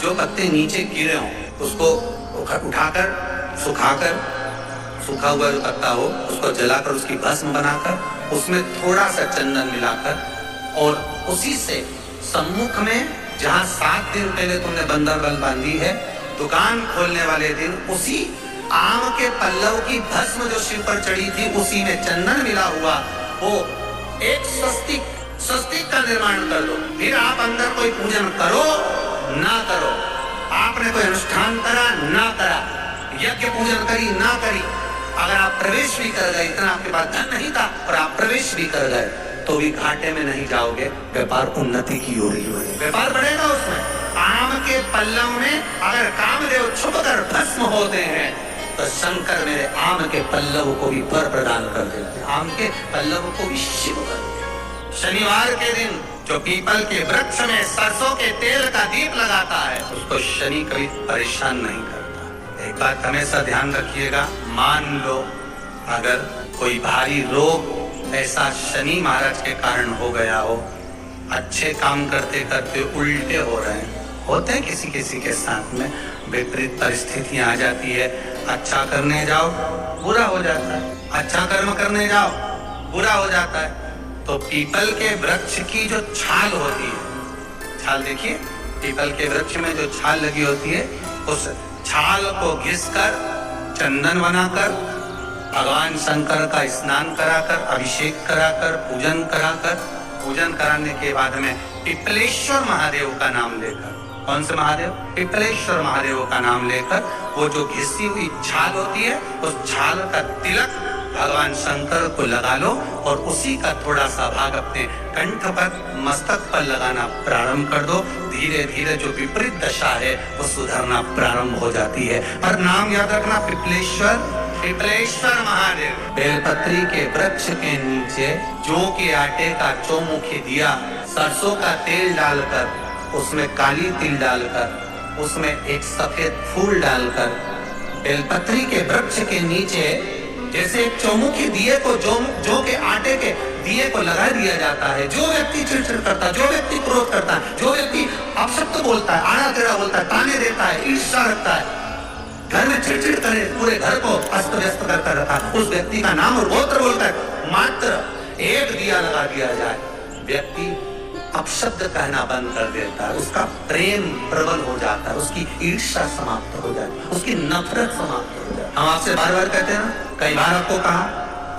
जो पत्ते नीचे गिरे हों उसको उठाकर सुखाकर, सूखा हुआ जो पत्ता हो उसको जलाकर उसकी भस्म बनाकर उसमें थोड़ा सा चंदन मिलाकर और उसी से सम्मुख में जहां 7 दिन पहले तुमने बंदर बल बांधी है, दुकान खोलने वाले दिन उसी आम के पल्लव की भस्म जो शिव पर चढ़ी थी उसी में चंदन मिला हुआ वो एक स्वस्तिक का निर्माण कर दो। फिर आप अंदर कोई पूजन करो ना करो, आपने कोई अनुष्ठान करा ना करा, यज्ञ पूजन करी ना करी, अगर आप प्रवेश भी कर गए, इतना आपके पास धन नहीं था और आप प्रवेश भी कर गए तो भी घाटे में नहीं जाओगे, व्यापार उन्नति की ओर ही होगा, व्यापार बढ़ेगा उसमें। आम के पल्लव में अगर कामदेव छुपकर भस्म होते हैं तो शंकर मेरे आम के पल्लव को भी वर प्रदान कर देते हैं, आम के पल्लव को भी शिव कर देते। शनिवार के दिन जो पीपल के वृक्ष में सरसों के तेल का दीप लगाता है उसको शनि कभी परेशान नहीं करता। एक बात हमेशा ध्यान रखिएगा, मान लो अगर कोई भारी रोग ऐसा शनि महाराज के कारण हो गया हो, अच्छे काम करते करते उल्टे हो रहे हैं, होते हैं किसी किसी के साथ में, विपरीत परिस्थितियां आ जाती है, अच्छा करने जाओ बुरा हो जाता है, अच्छा कर्म करने जाओ बुरा हो जाता है। तो पीपल के वृक्ष की जो छाल होती है, छाल देखिए, पीपल के वृक्ष में जो छाल लगी होती है उस छाल को घिसकर चंदन बनाकर भगवान शंकर का स्नान कराकर, अभिषेक कराकर, पूजन कराने के बाद में पिपलेश्वर महादेव का नाम लेकर, कौन से महादेव? पिपलेश्वर महादेव का नाम लेकर वो जो घिसी हुई छाल होती है उस छाल का तिलक भगवान शंकर को लगा लो और उसी का थोड़ा सा भाग अपने कंठ पर, मस्तक पर लगाना प्रारंभ कर दो। धीरे धीरे जो विपरीत दशा है वो सुधरना प्रारंभ हो जाती है। और नाम याद रखना, पिपलेश्वर महादेव। बेलपत्री के वृक्ष के नीचे जौ के आटे का चौमुखी दिया, सरसों का तेल डालकर उसमें काली तिल डालकर उसमें एक सफेद फूल डालकर बेलपत्री के वृक्ष के नीचे जैसे एक चौमुखी दिए को जौ के आटे के दिए को लगा दिया जाता है। जो व्यक्ति चिड़चिड़ करता है, जो व्यक्ति क्रोध करता है, जो व्यक्ति अपशब्द बोलता है, आड़ा टेढ़ा बोलता है, ताने देता है, ईर्ष्या रखता है, घर में चिड़चिड़ करे, पूरे घर को अस्त व्यस्त करता रहता है, उस व्यक्ति का नाम और गोत्र बोलता है, मात्र एक दिया लगा दिया जाए, व्यक्ति अपशब्द कहना बंद कर देता है, उसका प्रेम प्रबल हो जाता है, उसकी ईर्ष्या समाप्त हो जाती है, उसकी नफरत समाप्त हो जाती है। हम आपसे बार बार कहते हैं ना, कई बार आपको कहा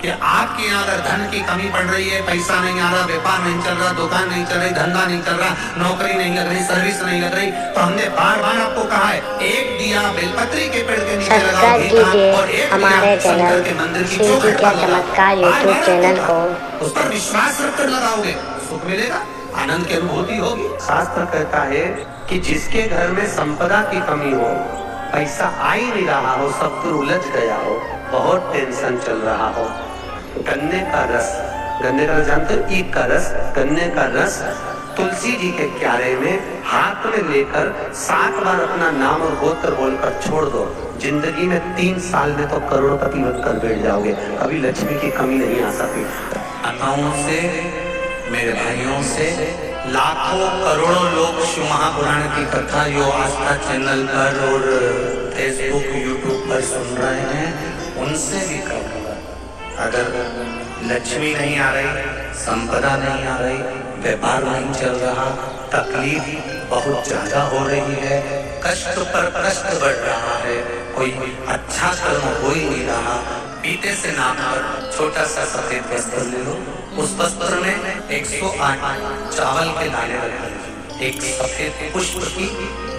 कि आपके यहाँ अगर धन की कमी पड़ रही है, पैसा नहीं आ रहा, व्यापार नहीं चल रहा, दुकान नहीं चल रही, धंधा नहीं चल रहा, नौकरी नहीं लग रही, सर्विस नहीं लग रही, तो हमने बार बार आपको कहा है एक दिया बेलपत्री के पेड़ के नीचे लगाओ और एक दिया शंकर के मंदिर की चौखट पर लगाओ। यूट्यूब चैनल को उस पर विश्वास रखकर लगाओगे, सुख मिलेगा, आनंद की अनुभूति होगी। शास्त्र कहता है कि जिसके घर में संपदा की कमी हो, पैसा आ ही नहीं रहा हो, सब कुछ उलझ गया हो, बहुत टेंशन चल रहा हो, गन्ने का रस जानते हो, ईख का रस, गन्ने का रस तुलसी जी के क्यारे में हाथ में लेकर 7 बार अपना नाम और गोत्र बोलकर छोड़ दो, जिंदगी में 3 साल में तो करोड़पति बनकर बैठ जाओगे, कभी लक्ष्मी की कमी नहीं आ सकती। अकाउंट से, मेरे भाइयों से लाखों करोड़ों लोग शिव महापुराण की कथा जो आस्था चैनल पर और फेसबुक यूट्यूब पर सुन रहे हैं, उनसे भी कहूँगा, अगर लक्ष्मी नहीं आ रही, संपदा नहीं आ रही, व्यापार नहीं चल रहा, तकलीफ बहुत ज्यादा हो रही है, कष्ट पर कष्ट बढ़ रहा है, कोई अच्छा कर्म हो ही नहीं रहा, पीते से नाम पर छोटा सा सफेद वस्त्र ले लो, उस वस्त्र में 108 चावल के दाने रखें, एक सफेद पुष्प की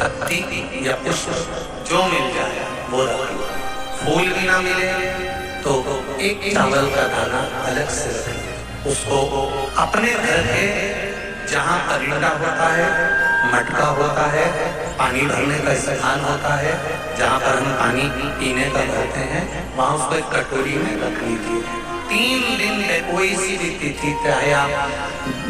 पत्ती या पुष्प जो मिल जाए वो रखें, फूल भी ना मिले तो एक चावल का दाना अलग से रखें, उसको अपने घर के जहाँ परिंदा होता है, मटका होता है, पानी भरने का स्थान होता है, जहाँ पर हम पानी पीने का भरते हैं, वहाँ उसको एक कटोरी में रखनी थी। 3 दिन में कोई सी भी तिथि, चाहे आप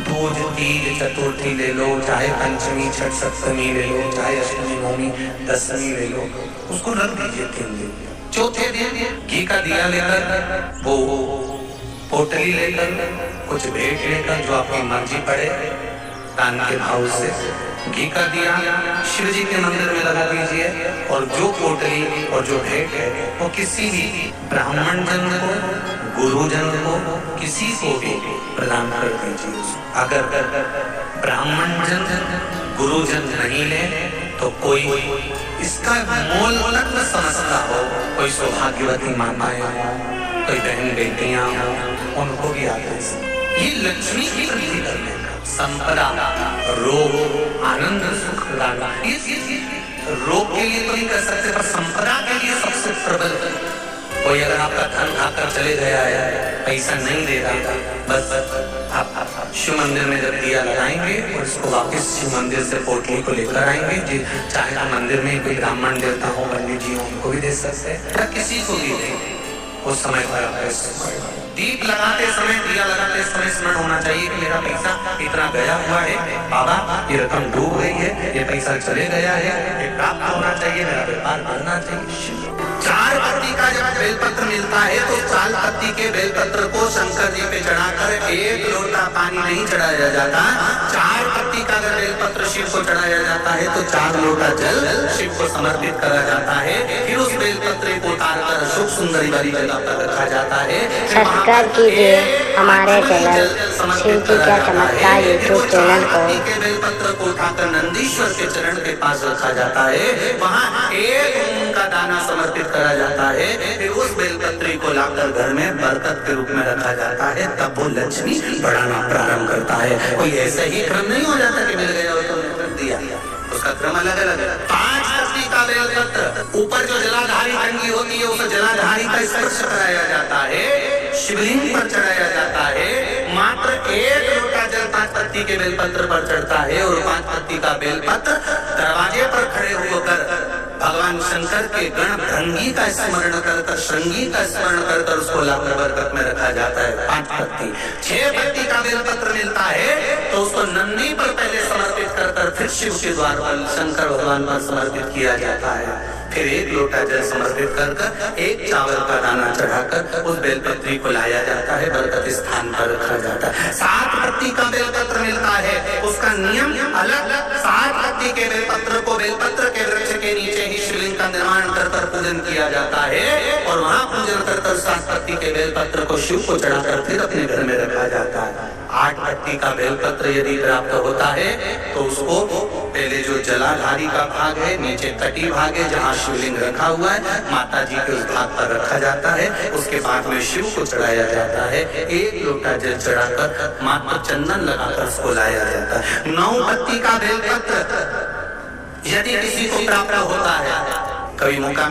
दूज, तीज, चतुर्थी ले लो, चाहे पंचमी, छठ, सप्तमी ले लो, चाहे अष्टमी, नवमी, दशमी ले लो, उसको रख दीजिए 3 दिन। चौथे दिन घी का दिया लेकर, वो पोटली लेकर, कुछ भेंट लेकर, जो आपकी मर्जी पड़े, दान के भाव से घी का दिया शिव जी के मंदिर में लगा दीजिए और जो पोटली और जो भेंट है वो किसी भी ब्राह्मण जन को, गुरुजन को, किसी को भी प्रदान कर दीजिए। अगर ब्राह्मण जन, गुरुजन नहीं ले तो कोई इसका मोल तत्व समझता हो, कोई सौभाग्यवती माताएं हो, कोई बहन बेटियां हो, उनको भी आते हैं। ये लक्ष्मी की वृद्धि करने का संपदा, रोग, आनंद, सुख लाना, रोग के लिए तो नहीं कर सकते पर संपदा के लिए सबसे प्रबल। कोई अगर आपका धन खाकर चले गया है, पैसा नहीं दे रहा, बस आप शिव मंदिर में जब दिया लगाएंगे और इसको वापस शिव मंदिर से पोटली को लेकर आएंगे, चाहे तो मंदिर में कोई ब्राह्मण देवता हो, पंडित जी हो, उनको भी दे सकते हैं या किसी को भी देंगे। उस समय पर दीप लगाते समय, दिया लगाते समय स्मरण होना चाहिए कि मेरा पैसा इतना गया हुआ है, बाबा ये रकम डूब गई है, ये पैसा चले गया है, ये प्राप्त होना चाहिए, मेरा व्यापार बढ़ना चाहिए। 4 पत्ती का जब बेलपत्र मिलता है तो 4 पत्ती के बेलपत्र को शंकर जी पे चढ़ाकर 1 लोटा पानी नहीं चढ़ाया जाता। 4 पत्ती का अगर बेलपत्र शिव को चढ़ाया जाता है तो 4 लोटा जल शिव को समर्पित करा जाता है। फिर उस बेलपत्र को उतारकर अशोक सुंदरी वाली जगह पर रखा जाता है। सब्सक्राइब कीजिए हमारे चैनल शिव जी का चमत्कार यूट्यूब चैनल को। बेलपत्र को उठाकर नंदीश्वर के चरण के पास रखा जाता है, वहाँ 1 ऊन का दाना समर्पित करा जाता है। फिर उस बेलपत्री को लाकर घर में बरकत के रूप में रखा जाता है, तब वो लक्ष्मी बढ़ाना प्रारंभ करता है। कोई ऐसा ही क्रम नहीं हो जाता कि मिल गया हो तो कर दिया, उसका क्रम अलग अलग है। 5 पत्ती का बेलपत्र, ऊपर जो जलाधारी टंगी होती है उस जलाधारी का स्पर्श कराया जाता है, शिवलिंग पर चढ़ाया जाता है। मात्र 1 लोटा जल 5 पत्ती के बेलपत्र पर चढ़ता है और 5 पत्ती का बेलपत्र दरवाजे पर खड़े होकर भगवान शंकर के गण भृंगी का स्मरण कर, श्रृंगी का स्मरण कर उसको लाकर बरकत में रखा जाता है। 5 पत्ती, 6 पत्ती का बेलपत्र मिलता है तो उसको नंदी पर पहले समर्पित कर फिर शिव के द्वार पर शंकर भगवान पर समर्पित किया जाता है। फिर 1 लोटा जल समर्पित कर 1 चावल का दाना चढ़ाकर उस बेलपत्री को लाया जाता है, बरकत स्थान पर रखा जाता है। 7 पत्ती का बेलपत्र मिलता है, उसका नियम अलग। 7 पत्ती के बेलपत्र को बेलपत्र के वृक्ष के नीचे ही शिवलिंग का निर्माण कर पूजन किया जाता है और वहाँ पूजन कर 7 पत्ती के बेलपत्र को शिव को चढ़ाकर फिर अपने घर में रखा जाता है। 8 पत्ती का बेलपत्र यदि प्राप्त होता है तो उसको पहले जो जलाधारी का भाग है, नीचे तटी भाग है जहाँ शिवलिंग रखा हुआ है, माता जी के उस भाग पर रखा जाता है। उसके बाद में शिव को चढ़ाया जाता है। 1 लोटा जल चढ़ाकर मात्र चंदन लगाकर उसको लाया जाता है। 9 पत्ती का बेलपत्र यदि किसी को प्राप्त होता है, कभी मौका